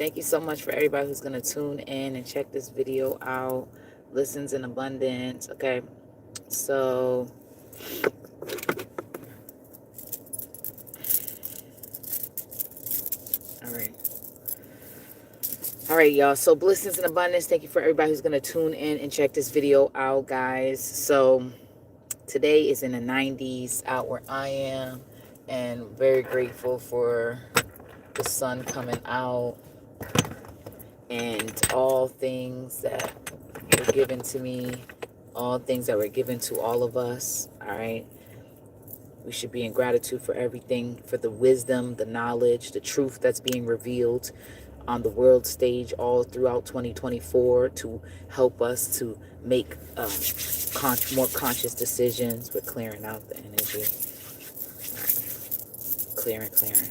Thank you so much for everybody who's going to tune in and check this video out. Listens in abundance. Okay. So, all right. All right, y'all. So, blessings in abundance. Thank you for everybody who's going to tune in and check this video out, guys. So, today is in the 90s out where I am, and very grateful for the sun coming out and all things that were given to me, all things that were given to all of us. All right. We should be in gratitude for everything, for the wisdom, the knowledge, the truth that's being revealed on the world stage all throughout 2024 to help us to make more conscious decisions. We're clearing out the energy. All right. Clearing.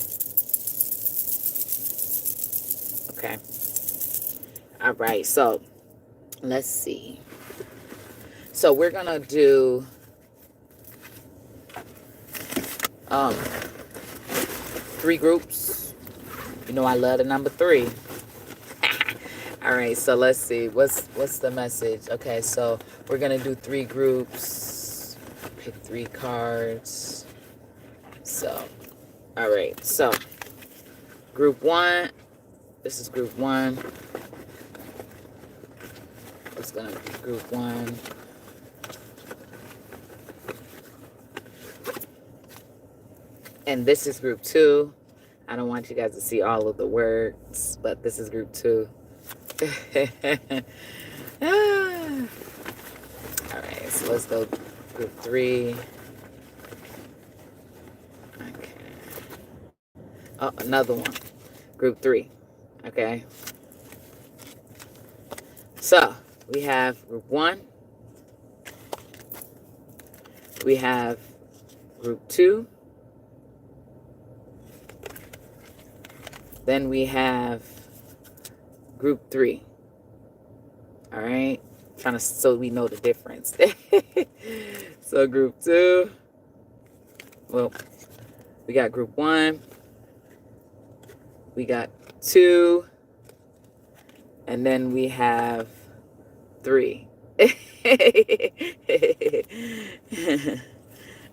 Okay. All right. So let's see. So we're going to do 3 groups. You know I love the number 3. All right, so let's see. What's the message? Okay, so we're going to do 3 groups. Pick 3 cards. So, all right. So, group 1. This is group 1. It's going to be group 1. And this is group 2. I don't want you guys to see all of the words, but this is group 2. All right, so let's go group 3. Okay. Oh, another one. Group 3. Okay. So we have group 1. We have group 2. Then we have group 3. All right. So we know the difference. So group 2. Well, we got group 1. We got 2. And then we have 3.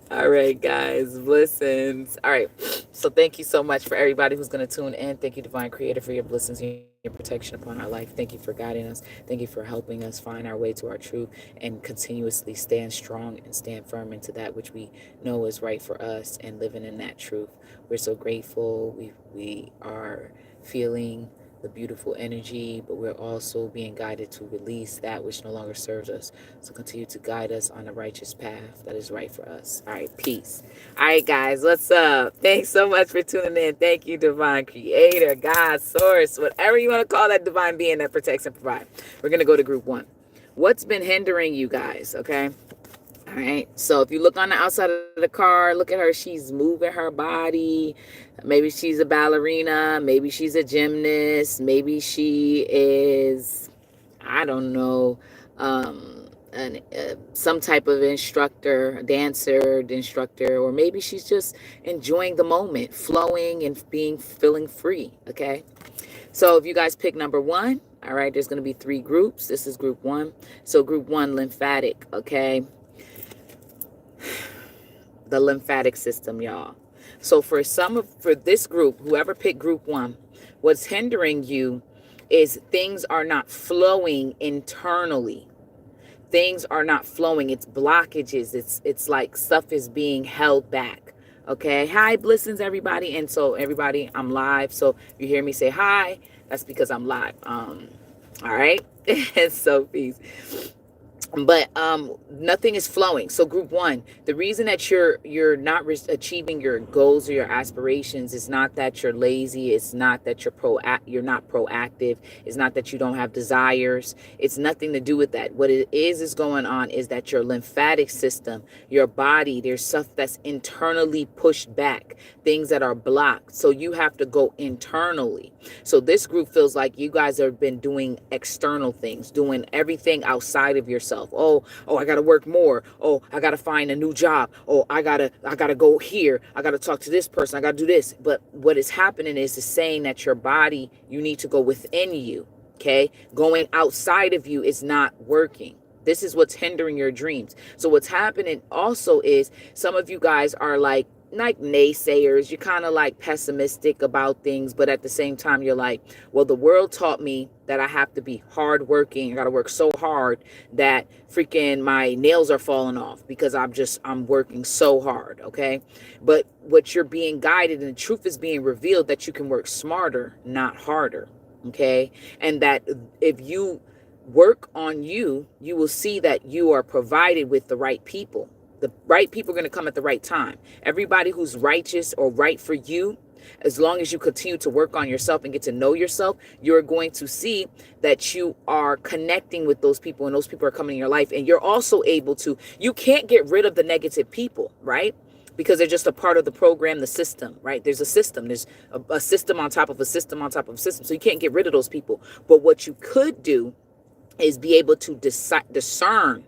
All right, guys, blessings. All right, so thank you so much for everybody who's going to tune in. Thank you, Divine Creator, for your blessings and your protection upon our life. Thank you for guiding us. Thank you for helping us find our way to our truth and continuously stand strong and stand firm into that which we know is right for us and living in that truth. We're so grateful. We are feeling the beautiful energy, but we're also being guided to release that which no longer serves us. So continue to guide us on the righteous path that is right for us. All right, peace. All right, guys, what's up? Thanks so much for tuning in. Thank you, Divine Creator, God, Source, whatever you want to call that divine being that protects and provides. We're going to go to group 1. What's been hindering you guys, okay? All right, so if you look on the outside of the car, look at her. She's moving her body. Maybe she's a ballerina. Maybe she's a gymnast. Maybe she is, I don't know, some type of instructor, a dancer, instructor, or maybe she's just enjoying the moment, flowing and feeling free, okay? So if you guys pick number 1, all right, there's going to be 3 groups. This is group 1. So group 1, lymphatic, okay? The lymphatic system, y'all. So for this group, whoever picked group 1, what's hindering you is things are not flowing internally. Things are not flowing. It's blockages. It's like stuff is being held back. Okay. Hi, blessings, everybody. And so everybody, I'm live. So if you hear me say hi, that's because I'm live. All right. So peace. But nothing is flowing. So group 1, the reason that you're not achieving your goals or your aspirations is not that you're lazy. It's not that you're not proactive. It's not that you don't have desires. It's nothing to do with that. What it is going on is that your lymphatic system, your body, there's stuff that's internally pushed back, things that are blocked. So you have to go internally. So this group feels like you guys have been doing external things, doing everything outside of yourself. yourself. Oh, I got to work more. Oh, I got to find a new job. Oh, I got to go here. I got to talk to this person. I got to do this. But what is happening is saying that your body, you need to go within you. Okay. Going outside of you is not working. This is what's hindering your dreams. So what's happening also is some of you guys are like naysayers. You're kind of like pessimistic about things, but at the same time, you're like, well, the world taught me that I have to be hardworking. I got to work so hard that freaking my nails are falling off because I'm working so hard. Okay. But what you're being guided and the truth is being revealed that you can work smarter, not harder. Okay. And that if you work on you, you will see that you are provided with the right people. The right people are going to come at the right time. Everybody who's righteous or right for you, as long as you continue to work on yourself and get to know yourself, you're going to see that you are connecting with those people and those people are coming in your life. And you're also able to, you can't get rid of the negative people, right? Because they're just a part of the program, the system, right? There's a system. There's a system on top of a system on top of a system. So you can't get rid of those people. But what you could do is be able to discern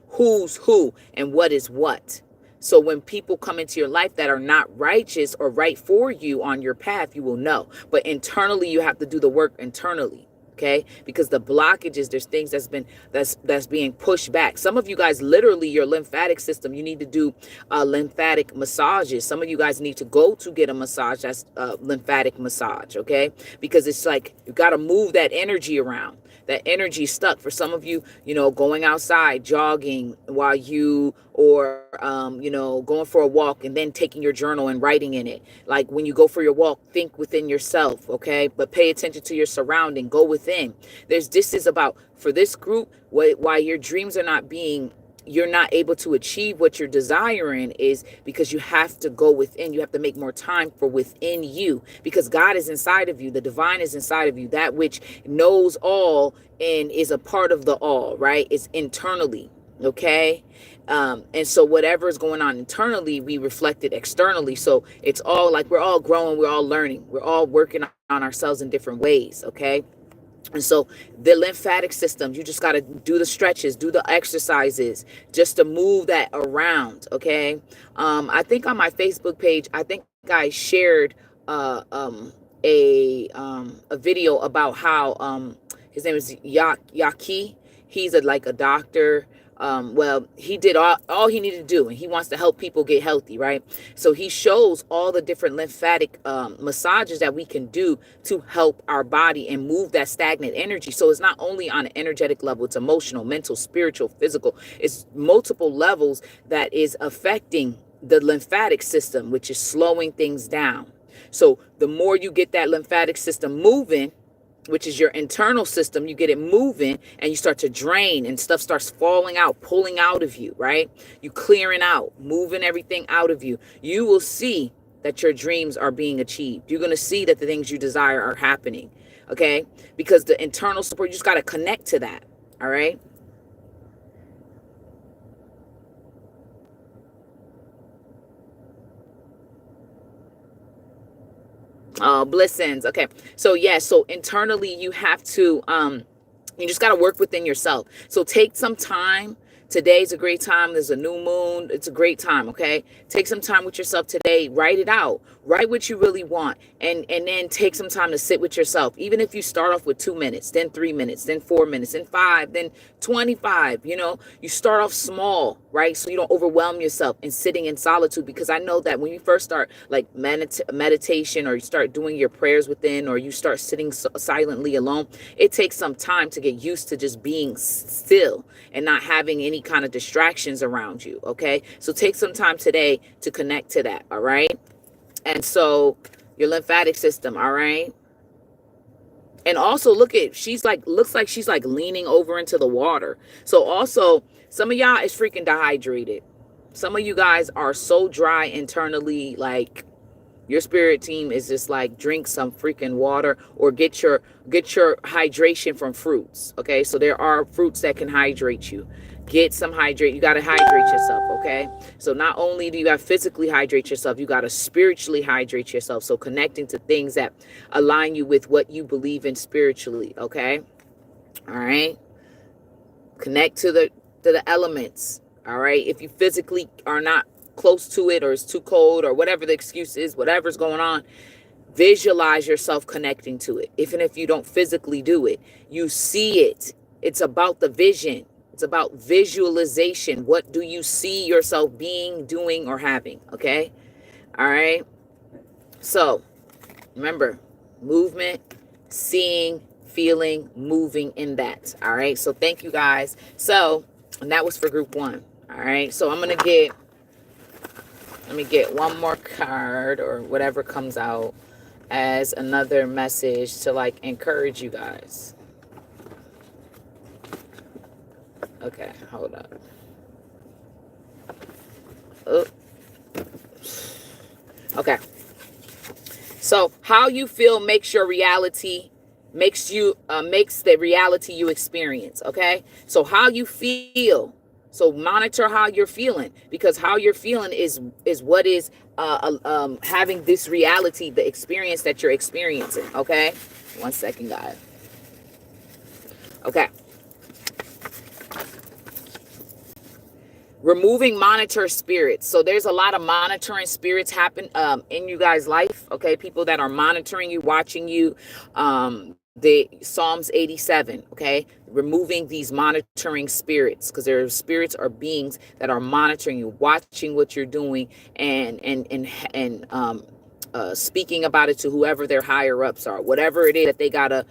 who's who and what is what. So when people come into your life that are not righteous or right for you on your path, you will know. But internally, you have to do the work internally. Okay, because the blockages, there's things that's being pushed back. Some of you guys, literally, your lymphatic system, you need to do lymphatic massages. Some of you guys need to go to get a massage. That's lymphatic massage. Okay, because it's like you got to move that energy around. That energy stuck. For some of you, going outside, jogging while you, or, going for a walk and then taking your journal and writing in it. Like when you go for your walk, think within yourself, okay? But pay attention to your surrounding, go within. This is about, for this group, why your dreams are not being, you're not able to achieve what you're desiring is because you have to go within. You have to make more time for within you because God is inside of you. The divine is inside of you. That which knows all and is a part of the all, right? It's internally. Okay. And so whatever is going on internally, we reflect it externally. So it's all like we're all growing. We're all learning. We're all working on ourselves in different ways. Okay. And so the lymphatic system, you just got to do the stretches, do the exercises just to move that around. Okay. I think on my Facebook page, I think I shared a video about how his name is Yaki. He's like a doctor. Well, he did all he needed to do, and he wants to help people get healthy, right? So he shows all the different lymphatic massages that we can do to help our body and move that stagnant energy. So it's not only on an energetic level, it's emotional, mental, spiritual, physical. It's multiple levels that is affecting the lymphatic system, which is slowing things down. So the more you get that lymphatic system moving, which is your internal system, you get it moving and you start to drain and stuff starts falling out, pulling out of you, right? You clearing out, moving everything out of you. You will see that your dreams are being achieved. You're going to see that the things you desire are happening, okay? Because the internal support, you just got to connect to that, all right? Blessings. Okay. So yeah, so internally you have to you just got to work within yourself. So take some time. Today's a great time. There's a new moon. It's a great time. Okay. Take some time with yourself today. Write it out. Write what you really want. And then take some time to sit with yourself. Even if you start off with 2 minutes, then 3 minutes, then 4 minutes, then 5, then 25, you start off small, right? So you don't overwhelm yourself in sitting in solitude, because I know that when you first start like meditation, or you start doing your prayers within, or you start sitting silently alone, it takes some time to get used to just being still and not having any kind of distractions around you. Okay. So take some time today to connect to that. All right. And so your lymphatic system. All right. And also looks like she's like leaning over into the water. So also some of y'all is freaking dehydrated. Some of you guys are so dry internally, like your spirit team is just like, drink some freaking water, or get your hydration from fruits. Okay. So there are fruits that can hydrate you. Get some hydrate. You got to hydrate yourself. Okay. So not only do you got to physically hydrate yourself, you got to spiritually hydrate yourself. So connecting to things that align you with what you believe in spiritually. Okay. All right. Connect to to the elements. All right. If you physically are not close to it, or it's too cold, or whatever the excuse is, whatever's going on, visualize yourself connecting to it. Even if you don't physically do it, you see it. It's about the vision. It's about visualization. What do you see yourself being, doing, or having? Okay. All right. So remember, movement, seeing, feeling, moving in that. All right. So thank you guys. So, and that was for group 1. All right. So let me get one more card or whatever comes out as another message to like encourage you guys. Okay, hold up. Oh. Okay. So how you feel makes the reality you experience. Okay. So how you feel. So monitor how you're feeling, because how you're feeling is what is having this reality, the experience that you're experiencing. Okay. 1 second, guys. Okay. Removing monitor spirits. So there's a lot of monitoring spirits happen in you guys' life. Okay, people that are monitoring you, watching you. The Psalms 87. Okay, removing these monitoring spirits, because there are spirits or beings that are monitoring you, watching what you're doing, and speaking about it to whoever their higher ups are, whatever it is that they gotta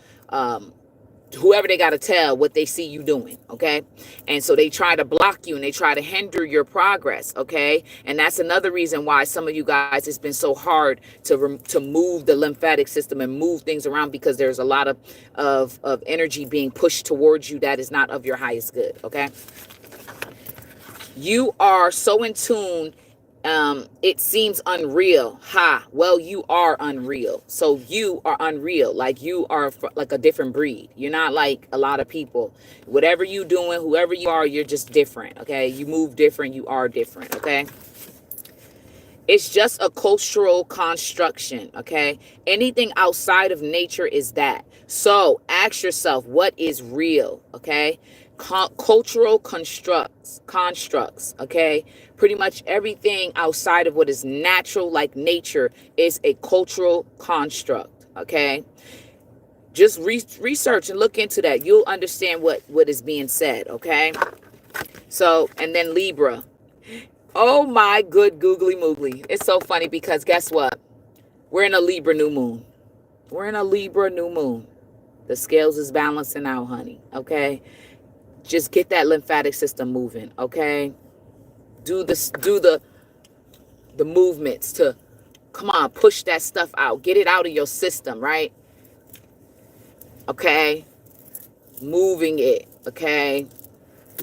whoever they got to tell what they see you doing. Okay. And so they try to block you and they try to hinder your progress. Okay. And that's another reason why some of you guys, it's been so hard to move the lymphatic system and move things around, because there's a lot of energy being pushed towards you that is not of your highest good. Okay. You are so in tune. It seems unreal. Well, you are unreal. So you are unreal. Like you are like a different breed. You're not like a lot of people. Whatever you doing, whoever you are, you're just different. Okay. You move different. You are different. Okay. It's just a cultural construction. Okay. Anything outside of nature is that. So ask yourself, what is real? Okay. Cultural constructs. Okay. Pretty much everything outside of what is natural, like nature, is a cultural construct. Okay. Just research and look into that. You'll understand what is being said. Okay. So, and then Libra. Oh my good googly moogly. It's so funny because guess what? We're in a Libra new moon. We're in a Libra new moon. The scales is balancing out, honey. Okay. Just get that lymphatic system moving. Okay. Do the movements to, come on, push that stuff out. Get it out of your system, right? Okay. Moving it. Okay.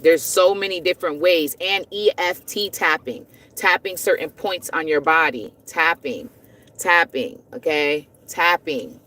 There's so many different ways. And EFT tapping. Tapping certain points on your body. Tapping. Okay. Tapping.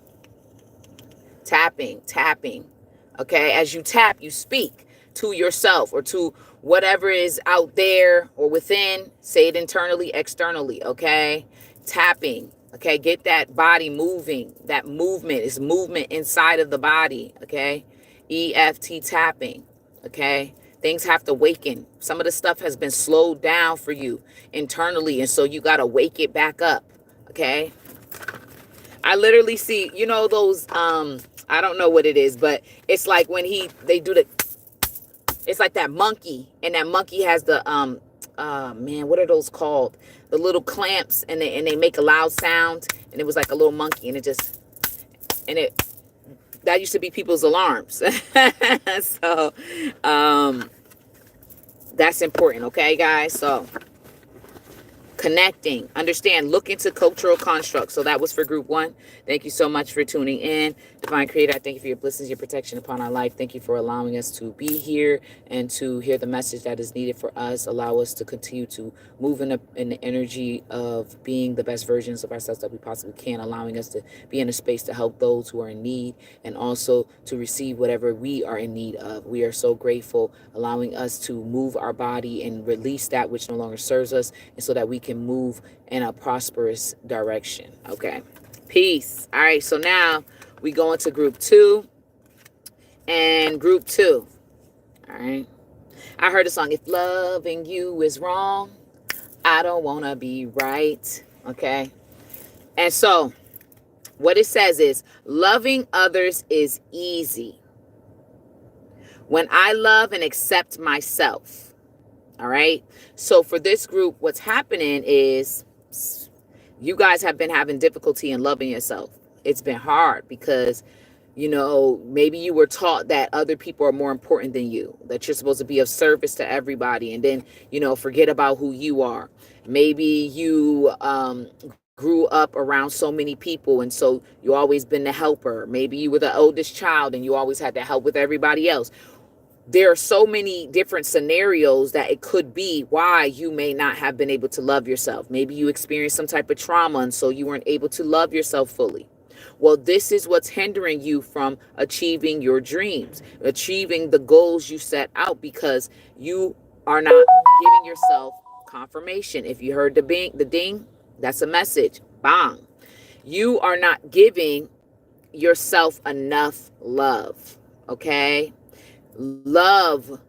Okay. As you tap, you speak to yourself or to whatever is out there or within. Say it internally, externally. Okay. Tapping. Okay. Get that body moving. That movement is movement inside of the body. Okay. EFT tapping. Okay. Things have to waken. Some of the stuff has been slowed down for you internally. And so you got to wake it back up. Okay. I literally see, you know, those, I don't know what it is, but it's like when they do it's like that monkey, and that monkey has the, man, what are those called? The little clamps, and they make a loud sound, and it was like a little monkey, and that used to be people's alarms. So, that's important. Okay, guys. So connecting, understand, look into cultural constructs. So that was for group 1. Thank you so much for tuning in. Divine Creator, I thank you for your blessings, your protection upon our life. Thank you for allowing us to be here and to hear the message that is needed for us. Allow us to continue to move in the energy of being the best versions of ourselves that we possibly can, allowing us to be in a space to help those who are in need and also to receive whatever we are in need of. We are so grateful, allowing us to move our body and release that which no longer serves us, and so that we can move in a prosperous direction. Okay. Peace. All right. So now we go into group 2 and group 2. All right. I heard a song, if loving you is wrong, I don't want to be right. Okay. And so what it says is, loving others is easy when I love and accept myself. All right. So for this group, what's happening is you guys have been having difficulty in loving yourself. It's been hard because, maybe you were taught that other people are more important than you, that you're supposed to be of service to everybody, and then, forget about who you are. Maybe you grew up around so many people, and so you always been the helper. Maybe you were the oldest child and you always had to help with everybody else. There are so many different scenarios that it could be why you may not have been able to love yourself. Maybe you experienced some type of trauma, and so you weren't able to love yourself fully. Well, this is what's hindering you from achieving your dreams, achieving the goals you set out, because you are not giving yourself confirmation. If you heard the ding, that's a message. Bang. You are not giving yourself enough love. Okay? Love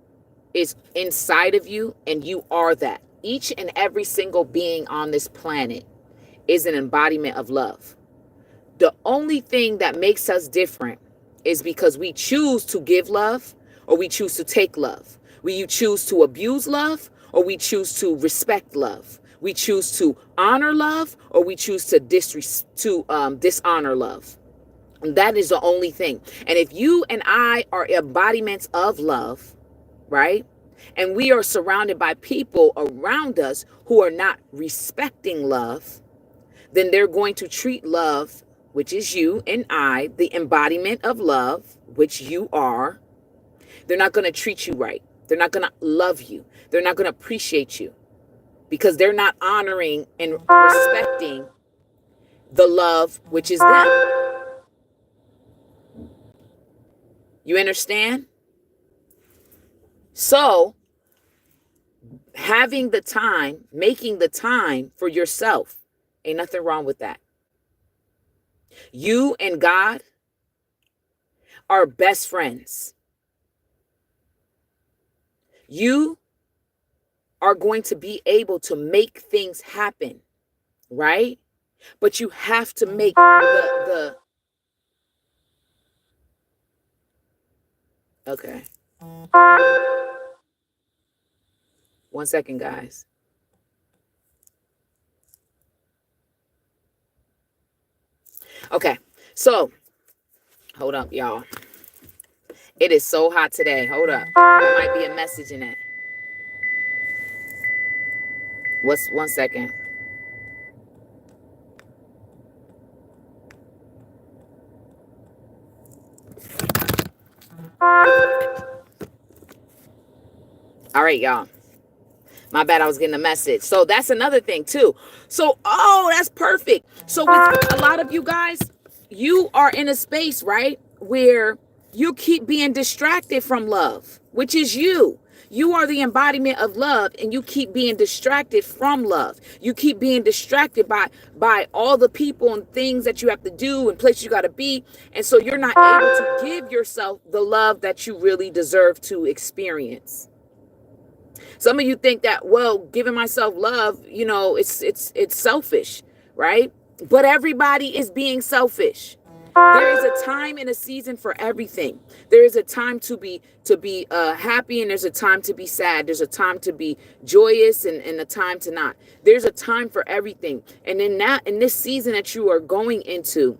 is inside of you, and you are that. Each and every single being on this planet is an embodiment of love. The only thing that makes us different is because we choose to give love or we choose to take love. We choose to abuse love or we choose to respect love. We choose to honor love or we choose to dishonor love. And that is the only thing. And if you and I are embodiments of love, right? And we are surrounded by people around us who are not respecting love, then they're going to treat love, which is you and I, the embodiment of love, which you are. They're not going to treat you right. They're not going to love you. They're not going to appreciate you because they're not honoring and respecting the love, which is them. You understand? So, having the time, making the time for yourself, ain't nothing wrong with that. You and God are best friends. You are going to be able to make things happen, right? But you have to make the okay. 1 second, guys. Okay, so hold up, y'all. It is so hot today. Hold up. There might be a message in it. What's 1 second? All right, y'all. My bad, I was getting a message. So that's another thing too. So, that's perfect. So with a lot of you guys, you are in a space, right, where you keep being distracted from love, which is you. You are the embodiment of love, and you keep being distracted from love. You keep being distracted by all the people and things that you have to do and places you got to be. And so you're not able to give yourself the love that you really deserve to experience. Some of you think that, well, giving myself love, it's selfish, right? But everybody is being selfish. There is a time and a season for everything. There is a time to be happy, and there's a time to be sad. There's a time to be joyous and a time to not. There's a time for everything. And in this season that you are going into,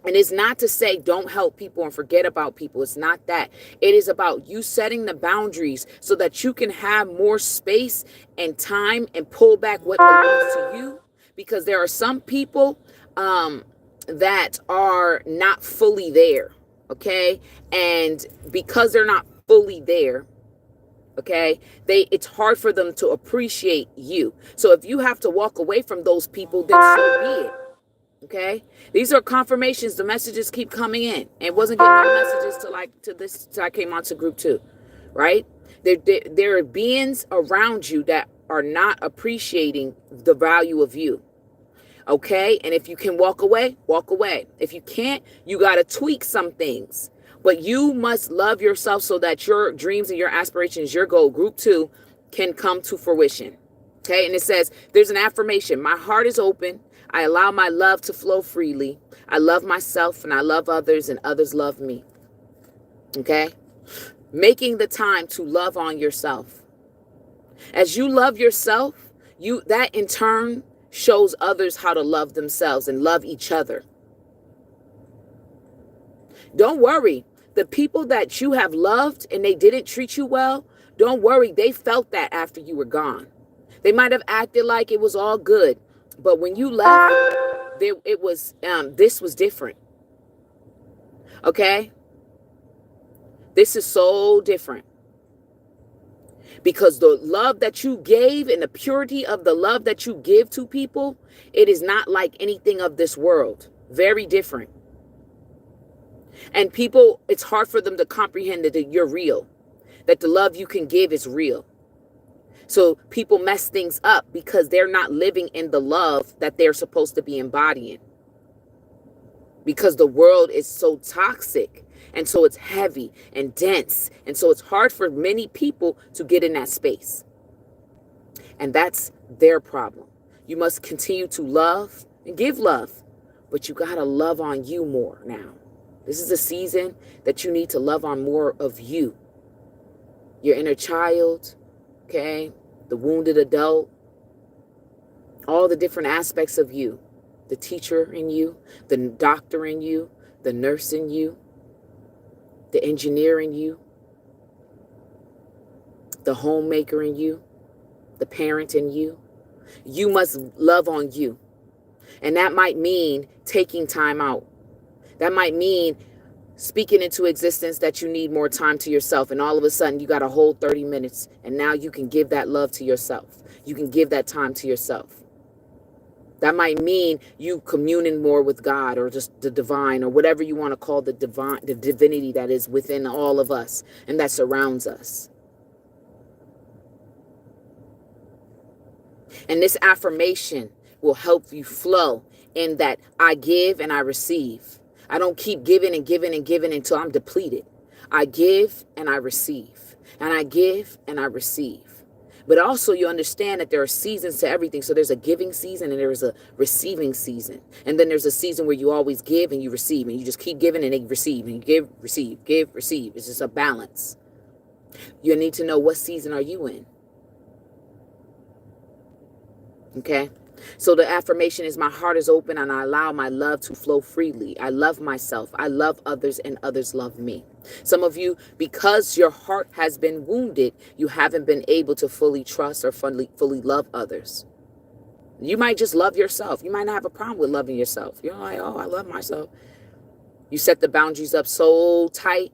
and it's not to say don't help people and forget about people. It's not that. It is about you setting the boundaries so that you can have more space and time and pull back what belongs to you. Because there are some people that are not fully there, okay? And because they're not fully there, okay, it's hard for them to appreciate you. So if you have to walk away from those people, then so be it. Okay, these are confirmations. The messages keep coming in. It wasn't getting no messages till I came onto group 2, right? There are beings around you that are not appreciating the value of you. Okay, and if you can walk away, walk away. If you can't, you got to tweak some things. But you must love yourself so that your dreams and your aspirations, your goal, group 2, can come to fruition. Okay, and it says, there's an affirmation. My heart is open. I allow my love to flow freely. I love myself and I love others and others love me. Okay, making the time to love on yourself. As you love yourself, that in turn shows others how to love themselves and love each other. Don't worry. The people that you have loved and they didn't treat you well, don't worry. They felt that after you were gone. They might have acted like it was all good, but when you left, this was different. Okay? This is so different. Because the love that you gave and the purity of the love that you give to people, it is not like anything of this world. Very different. And people, it's hard for them to comprehend that you're real, that the love you can give is real. So people mess things up because they're not living in the love that they're supposed to be embodying. Because the world is so toxic. And so it's heavy and dense. And so it's hard for many people to get in that space. And that's their problem. You must continue to love and give love. But you got to love on you more now. This is a season that you need to love on more of you. Your inner child. Okay, the wounded adult, all the different aspects of you, the teacher in you, the doctor in you, the nurse in you, the engineer in you, the homemaker in you, the parent in you. You must love on you. And that might mean taking time out. That might mean speaking into existence that you need more time to yourself, and all of a sudden you got a whole 30 minutes and now you can give that love to yourself. You can give that time to yourself. That might mean you communing more with God or just the divine or whatever you want to call the divine, the divinity that is within all of us and that surrounds us. And this affirmation will help you flow in that I give and I receive. I don't keep giving and giving and giving until I'm depleted. I give and I receive. And I give and I receive. But also you understand that there are seasons to everything. So there's a giving season and there's a receiving season. And then there's a season where you always give and you receive. And you just keep giving and they receive. And you give, receive, give, receive. It's just a balance. You need to know what season are you in. Okay? So the affirmation is my heart is open and I allow my love to flow freely. I love myself. I love others and others love me. Some of you, because your heart has been wounded, you haven't been able to fully trust or fully love others. You might just love yourself. You might not have a problem with loving yourself. You're like, oh, I love myself. You set the boundaries up so tight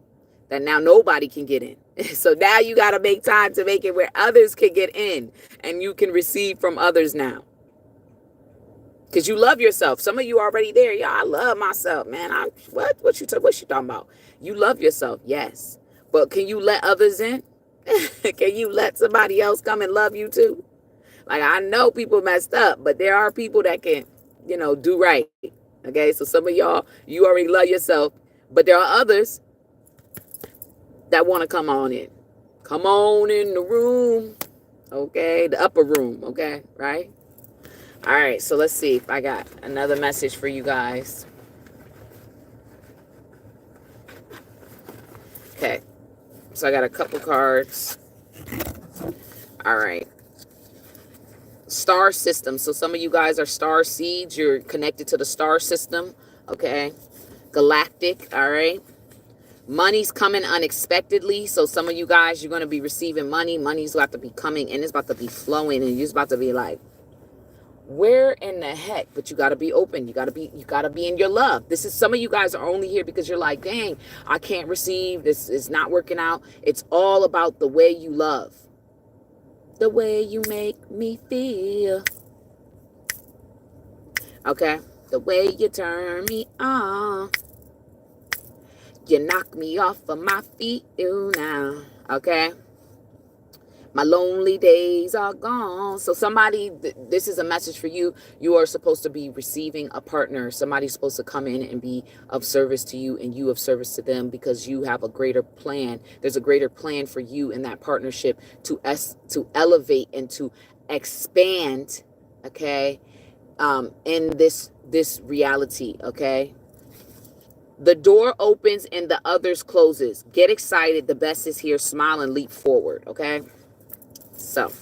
that now nobody can get in. So now you got to make time to make it where others can get in and you can receive from others now. Because you love yourself. Some of you already there. Yeah, I love myself, man. What you talking about? You love yourself, yes. But can you let others in? Can you let somebody else come and love you too? Like, I know people messed up, but there are people that can, do right. Okay, so some of y'all, you already love yourself. But there are others that want to come on in. Come on in the room. Okay, the upper room. Okay, right? All right, so let's see if I got another message for you guys. Okay, so I got a couple cards. All right. Star system. So some of you guys are star seeds. You're connected to the star system. Okay. Galactic. All right. Money's coming unexpectedly. So some of you guys, you're going to be receiving money. Money's about to be coming and it's about to be flowing. And you're about to be like, where in the heck? But you got to be open. You got to be in your love. This is, some of you guys are only here because you're like, dang, I can't receive. This is not working out. It's all about the way you love. The way you make me feel. Okay. The way you turn me on. You knock me off of my feet now. Okay. My lonely days are gone. So somebody, this is a message for you. You are supposed to be receiving a partner. Somebody's supposed to come in and be of service to you, and you of service to them, because you have a greater plan. There's a greater plan for you in that partnership to elevate and to expand, okay, in this reality, okay? The door opens and the others closes. Get excited. The best is here. Smile and leap forward, okay? So,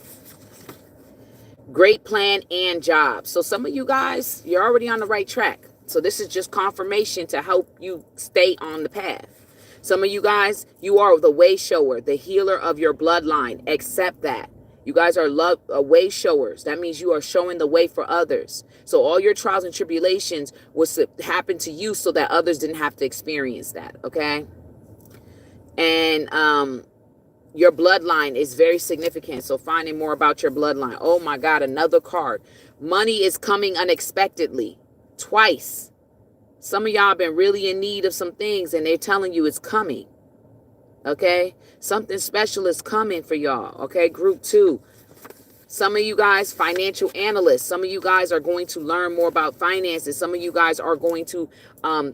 great plan and job. So some of you guys, you're already on the right track. So this is just confirmation to help you stay on the path. Some of you guys, you are the way shower, the healer of your bloodline. Accept that. You guys are way showers. That means you are showing the way for others. So all your trials and tribulations was to happen to you so that others didn't have to experience that, okay? And your bloodline is very significant. So finding more about your bloodline. Oh my God, another card. Money is coming unexpectedly. Twice. Some of y'all been really in need of some things, and they're telling you it's coming. Okay? Something special is coming for y'all. Okay? Group 2. Some of you guys, financial analysts. Some of you guys are going to learn more about finances. Some of you guys are going to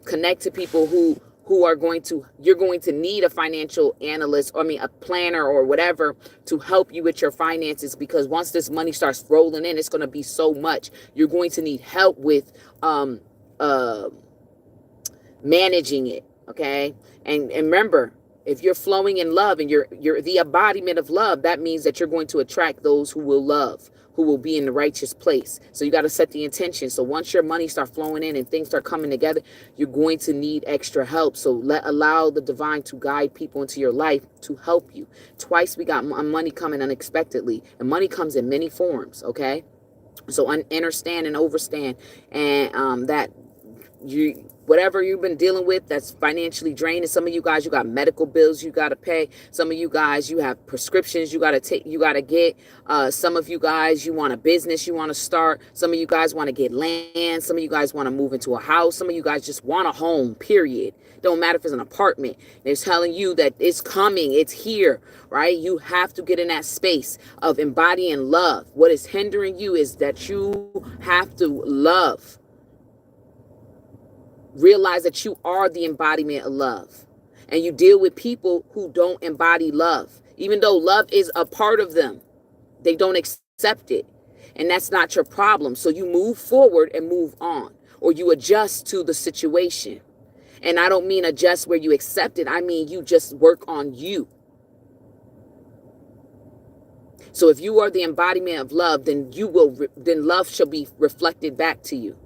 connect to people who are going to, you're going to need a financial analyst, or I mean a planner or whatever, to help you with your finances, because once this money starts rolling in, it's going to be so much. You're going to need help with managing it, okay? And remember, if you're flowing in love and you're the embodiment of love, that means that you're going to attract those who will love, who will be in the righteous place. So you got to set the intention. So once your money starts flowing in and things start coming together, you're going to need extra help. So allow the divine to guide people into your life to help you. Twice we got money coming unexpectedly, and money comes in many forms, okay? So understand and overstand, and that you, whatever you've been dealing with that's financially draining. Some of you guys, you got medical bills you got to pay. Some of you guys, you have prescriptions you got to take, you got to get. Some of you guys, you want a business you want to start. Some of you guys want to get land. Some of you guys want to move into a house. Some of you guys just want a home, period. Don't matter if it's an apartment. They're telling you that it's coming, it's here, right? You have to get in that space of embodying love. What is hindering you is that you have to love. Realize that you are the embodiment of love, and you deal with people who don't embody love. Even though love is a part of them, they don't accept it, and that's not your problem. So you move forward and move on, or you adjust to the situation. And I don't mean adjust where you accept it. I mean you just work on you. So if you are the embodiment of love, then then love shall be reflected back to you.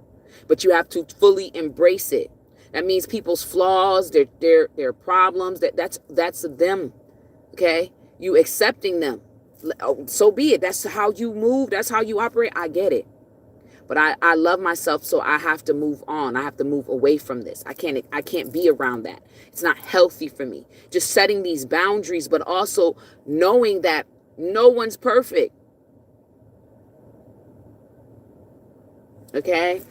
But you have to fully embrace it. That means people's flaws, their problems, that's them. Okay? You accepting them. So be it. That's how you move. That's how you operate. I get it. But I love myself, so I have to move on. I have to move away from this. I can't be around that. It's not healthy for me. Just setting these boundaries, but also knowing that no one's perfect. Okay?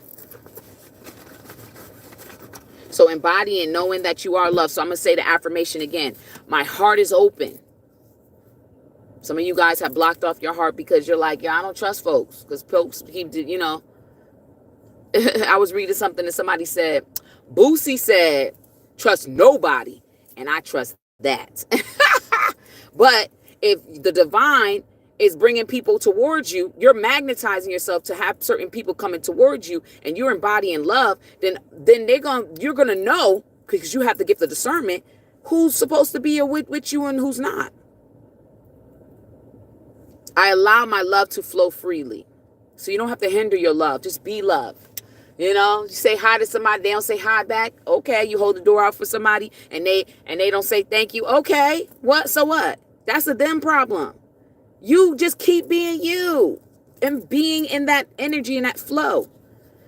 So embodying, knowing that you are loved. So I'm going to say the affirmation again. My heart is open. Some of you guys have blocked off your heart because you're like, yeah, I don't trust folks. Because folks keep, I was reading something and somebody said, Boosie said, trust nobody. And I trust that. But if the divine is bringing people towards you, you're magnetizing yourself to have certain people coming towards you, and you're embodying love, then you're gonna know, because you have to give the discernment, who's supposed to be with you and who's not. I allow my love to flow freely. So you don't have to hinder your love. Just be love. You say hi to somebody, they don't say hi back. Okay, you hold the door out for somebody and they don't say thank you. Okay, what? So what? That's a them problem. You just keep being you and being in that energy and that flow,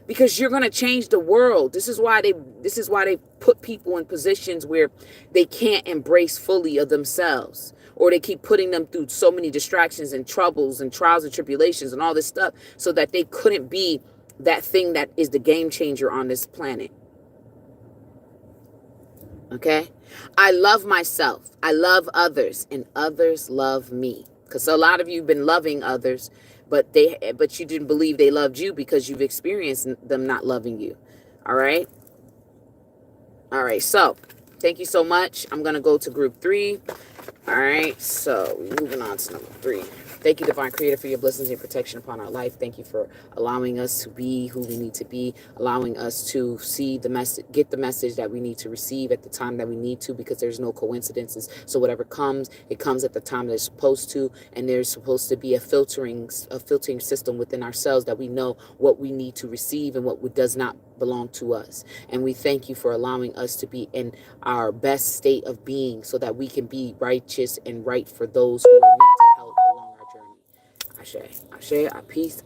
because you're going to change the world. This is why they put people in positions where they can't embrace fully of themselves, or they keep putting them through so many distractions and troubles and trials and tribulations and all this stuff, so that they couldn't be that thing that is the game changer on this planet. Okay? I love myself. I love others, and others love me. Because a lot of you have been loving others, but you didn't believe they loved you because you've experienced them not loving you. All right. All right. So thank you so much. I'm going to go to group 3. All right. So moving on to number 3. Thank you, Divine Creator, for your blessings and protection upon our life. Thank you for allowing us to be who we need to be, allowing us to see the message, get the message that we need to receive at the time that we need to, because there's no coincidences. So whatever comes, it comes at the time that it's supposed to, and there's supposed to be a filtering system within ourselves that we know what we need to receive and what does not belong to us. And we thank you for allowing us to be in our best state of being so that we can be righteous and right for those who are meant to help along our journey. Ashe, peace.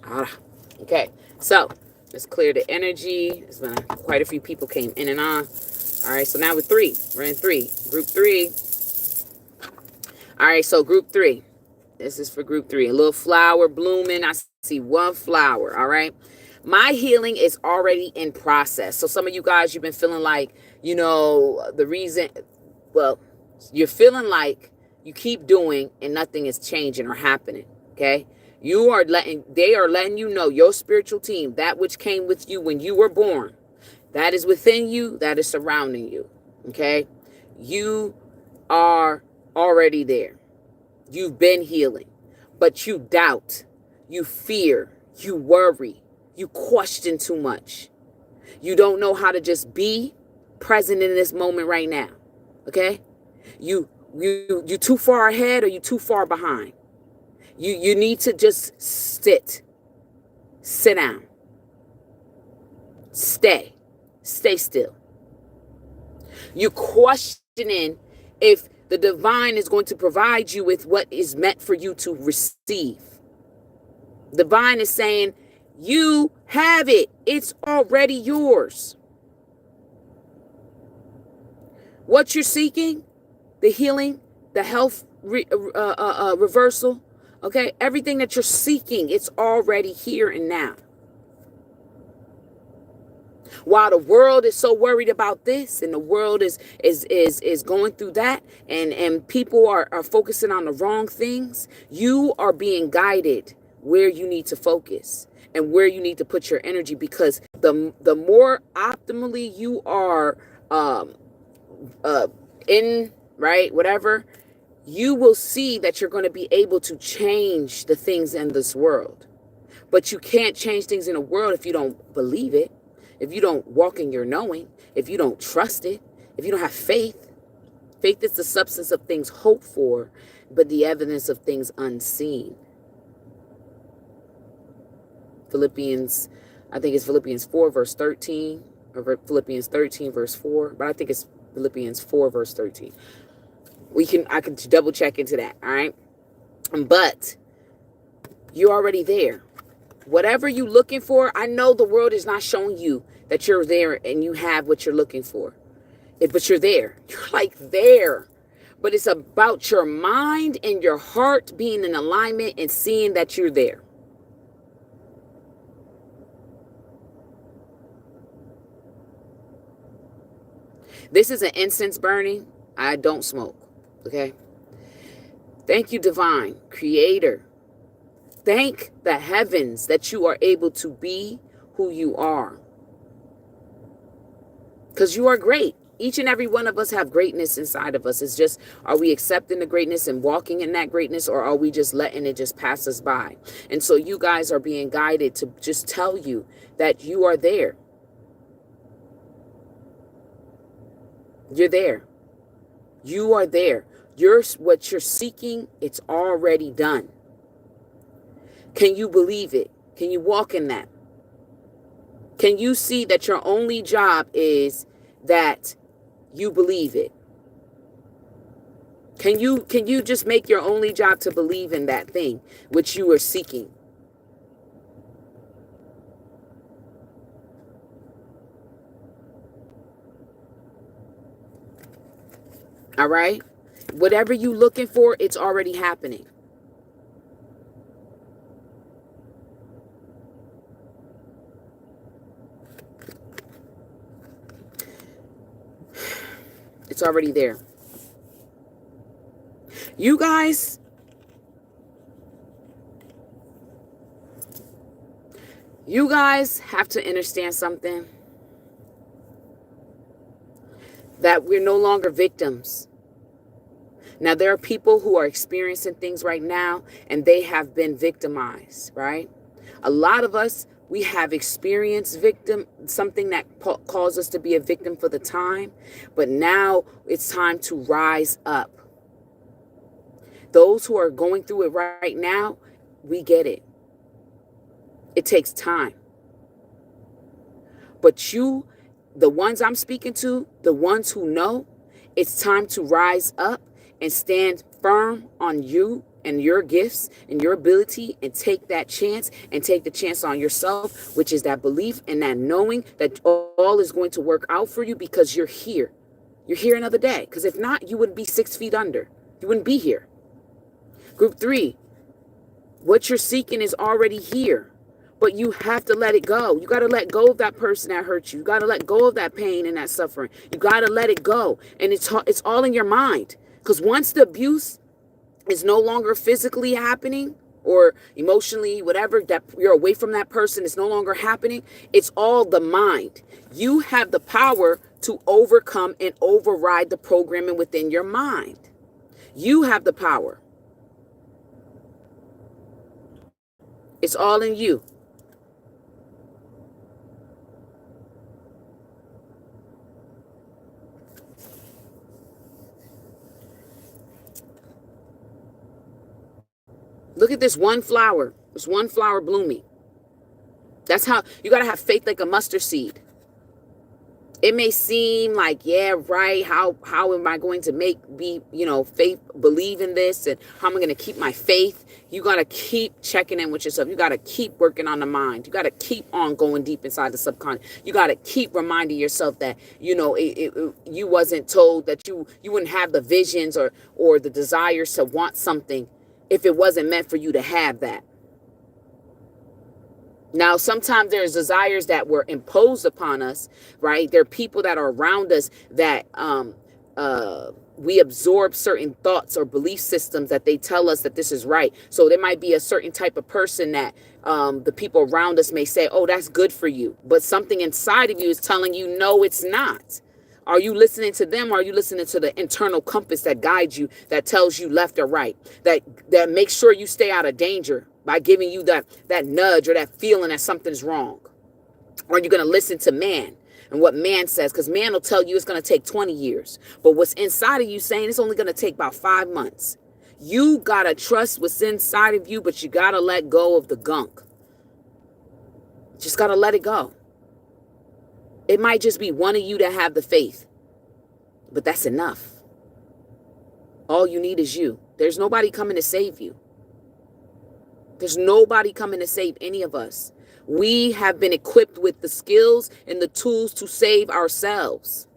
Okay, so let's clear the energy. There's been quite a few people came in and on. All right, so now we're 3. We're in 3. Group 3. All right, so group 3. This is for group 3. A little flower blooming. I see one flower. All right. My healing is already in process. So some of you guys, you've been feeling like, the reason, well, you're feeling like you keep doing and nothing is changing or happening. Okay. They are letting you know, your spiritual team, that which came with you when you were born, that is within you, that is surrounding you. Okay. You are already there. You've been healing, but you doubt, you fear, you worry, you question too much. You don't know how to just be present in this moment right now. Okay? You too far ahead or you too far behind. You need to just sit down, stay still. You questioning if the divine is going to provide you with what is meant for you to receive. Divine is saying, you have it. It's already yours. What you're seeking, the healing, the health reversal, okay? Everything that you're seeking, it's already here and now. While the world is so worried about this, and the world is going through that, and people are focusing on the wrong things, you are being guided where you need to focus and where you need to put your energy, because the more optimally you are in, right, whatever, you will see that you're going to be able to change the things in this world. But you can't change things in the world if you don't believe it, if you don't walk in your knowing, if you don't trust it, if you don't have faith. Faith is the substance of things hoped for, but the evidence of things unseen. Philippians 4 verse 13, or Philippians 13 verse 4, but I think it's Philippians 4 verse 13. I can double check into that, all right? But you're already there. Whatever you're looking for, I know the world is not showing you that you're there and you have what you're looking for. But you're there. You're like there. But it's about your mind and your heart being in alignment and seeing that you're there. This is an incense burning. I don't smoke. Okay? Thank you, Divine Creator. Thank the heavens that you are able to be who you are. Because you are great. Each and every one of us have greatness inside of us. It's just, are we accepting the greatness and walking in that greatness, or are we just letting it just pass us by? And so you guys are being guided to just tell you that you are there. You're there. You are there. What you're seeking, it's already done. Can you believe it? Can you walk in that? Can you see that your only job is that you believe it? Can you just make your only job to believe in that thing which you are seeking? All right? Whatever you're looking for, it's already happening. It's already there. You guys, You guys have to understand something, that we're no longer victims. Now, there are people who are experiencing things right now and they have been victimized, right? A lot of us, we have experienced something that caused us to be a victim for the time, but now it's time to rise up. Those who are going through it right now, we get it. It takes time. But you, the ones I'm speaking to, the ones who know, it's time to rise up and stand firm on you and your gifts and your ability, and take that chance and take the chance on yourself, which is that belief and that knowing that all is going to work out for you, because you're here. You're here another day. Because if not, you wouldn't be 6 feet under. You wouldn't be here. Group 3, what you're seeking is already here. But you have to let it go. You got to let go of that person that hurt you. You got to let go of that pain and that suffering. You got to let it go. And it's all in your mind. Because once the abuse is no longer physically happening or emotionally, whatever, that you're away from that person, it's no longer happening. It's all the mind. You have the power to overcome and override the programming within your mind. You have the power. It's all in you. Look at this one flower. This one flower blooming. That's how you got to have faith like a mustard seed. It may seem like, yeah, right. How am I going to faith, believe in this, and how am I going to keep my faith? You got to keep checking in with yourself. You got to keep working on the mind. You got to keep on going deep inside the subconscious. You got to keep reminding yourself that, you wasn't told that you wouldn't have the visions or the desires to want something if it wasn't meant for you to have that. Now, sometimes there's desires that were imposed upon us, right? There are people that are around us that we absorb certain thoughts or belief systems that they tell us that this is right. So there might be a certain type of person that the people around us may say, oh, that's good for you. But something inside of you is telling you, no, it's not. Are you listening to them, or are you listening to the internal compass that guides you, that tells you left or right, that makes sure you stay out of danger by giving you that nudge or that feeling that something's wrong? Or are you going to listen to man and what man says? Because man will tell you it's going to take 20 years. But what's inside of you saying it's only going to take about 5 months. You got to trust what's inside of you, but you got to let go of the gunk. Just got to let it go. It might just be one of you that have the faith, but that's enough. All you need is you. There's nobody coming to save you. There's nobody coming to save any of us. We have been equipped with the skills and the tools to save ourselves.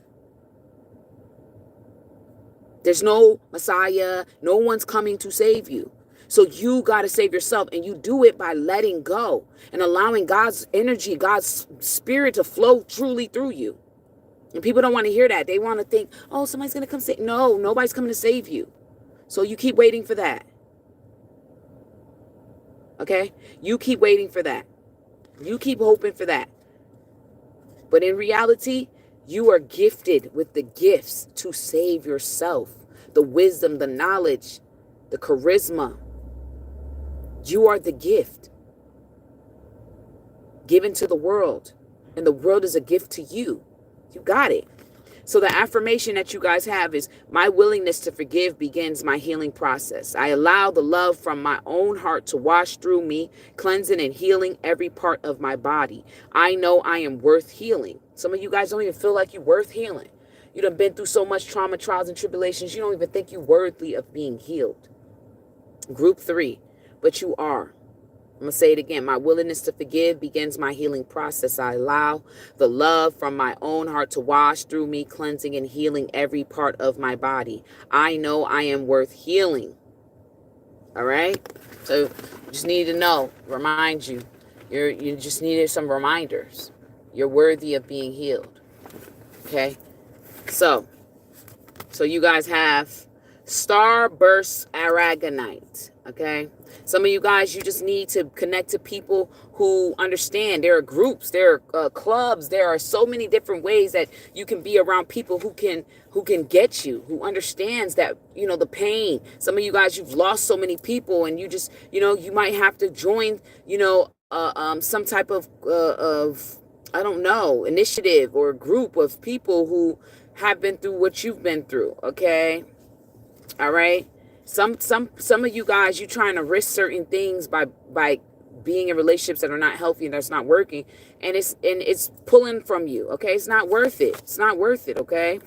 There's no Messiah. No one's coming to save you. So you got to save yourself, and you do it by letting go and allowing God's energy, God's spirit to flow truly through you. And people don't want to hear that. They want to think, oh, somebody's going to come save. No, nobody's coming to save you. So you keep waiting for that. Okay? You keep waiting for that. You keep hoping for that. But in reality, you are gifted with the gifts to save yourself. The wisdom, the knowledge, the charisma. You are the gift given to the world, and the world is a gift to you. You got it. So the affirmation that you guys have is, my willingness to forgive begins my healing process. I allow the love from my own heart to wash through me, cleansing and healing every part of my body. I know I am worth healing. Some of you guys don't even feel like you're worth healing. You done been through so much trauma, trials, and tribulations, you don't even think you're worthy of being healed. Group 3, but you are. I'm going to say it again. My willingness to forgive begins my healing process. I allow the love from my own heart to wash through me, cleansing and healing every part of my body. I know I am worth healing. All right? So you just need to know, remind you. You just needed some reminders. You're worthy of being healed. Okay? So you guys have Starburst Aragonite. Okay. Some of you guys, you just need to connect to people who understand. There are groups, there are clubs. There are so many different ways that you can be around people who can get you, who understands that, the pain. Some of you guys, you've lost so many people, and you just, you might have to join, some type of I don't know, initiative or group of people who have been through what you've been through. Okay. All right. Some of you guys, you trying to risk certain things by being in relationships that are not healthy and that's not working, and it's pulling from you. Okay, it's not worth it. It's not worth it. Okay.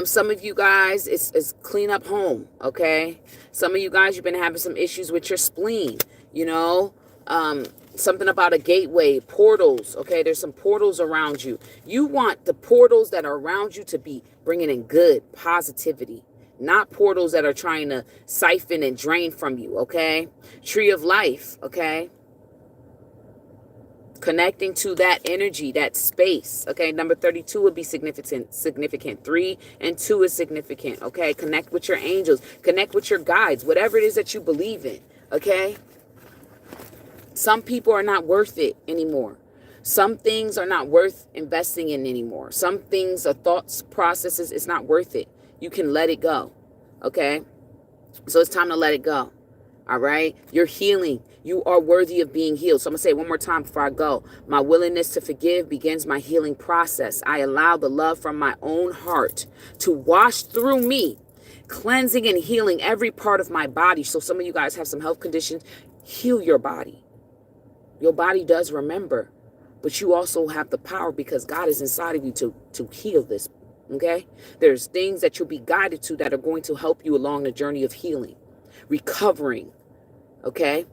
Some of you guys, it's clean up home. Okay. Some of you guys, you've been having some issues with your spleen. You know, something about a gateway, portals. Okay, there's some portals around you. You want the portals that are around you to be bringing in good positivity, not portals that are trying to siphon and drain from you. Okay, tree of life. Okay, connecting to that energy, that space. Okay, number 32 would be significant. 3 and 2 is significant. Okay, connect with your angels, connect with your guides, whatever it is that you believe in. Okay, some people are not worth it anymore. Some things are not worth investing in anymore. Some things are thoughts, processes, it's not worth it. You can let it go. Okay, so it's time to let it go. All right, you're healing. You are worthy of being healed. So I'm gonna say it one more time before I go. My willingness to forgive begins my healing process. I allow the love from my own heart to wash through me, cleansing and healing every part of my body. So some of you guys have some health conditions. Heal your body. Your body does remember, but you also have the power because God is inside of you to heal this. Okay, there's things that you'll be guided to that are going to help you along the journey of healing, recovering. Okay,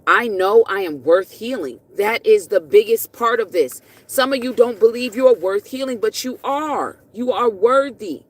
I know I am worth healing. That is the biggest part of this. Some of you don't believe you are worth healing, but you are. You are worthy.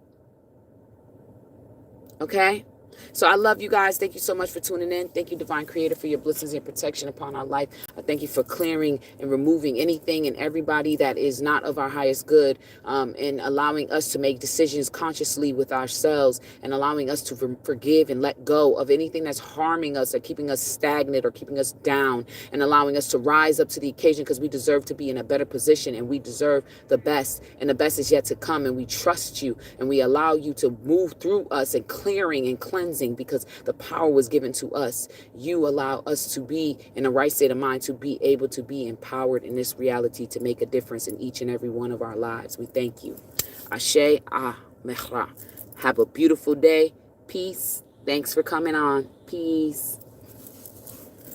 Okay, so I love you guys. Thank you so much for tuning in. Thank you, Divine Creator, for your blessings and protection upon our life. I thank you for clearing and removing anything and everybody that is not of our highest good, and allowing us to make decisions consciously with ourselves, and allowing us to forgive and let go of anything that's harming us or keeping us stagnant or keeping us down, and allowing us to rise up to the occasion because we deserve to be in a better position and we deserve the best, and the best is yet to come, and we trust you and we allow you to move through us and clearing and cleansing because the power was given to us. You allow us to be in the right state of mind to be able to be empowered in this reality to make a difference in each and every one of our lives. We thank you. Ashe Mechra. Have a beautiful day. Peace. Thanks for coming on. Peace.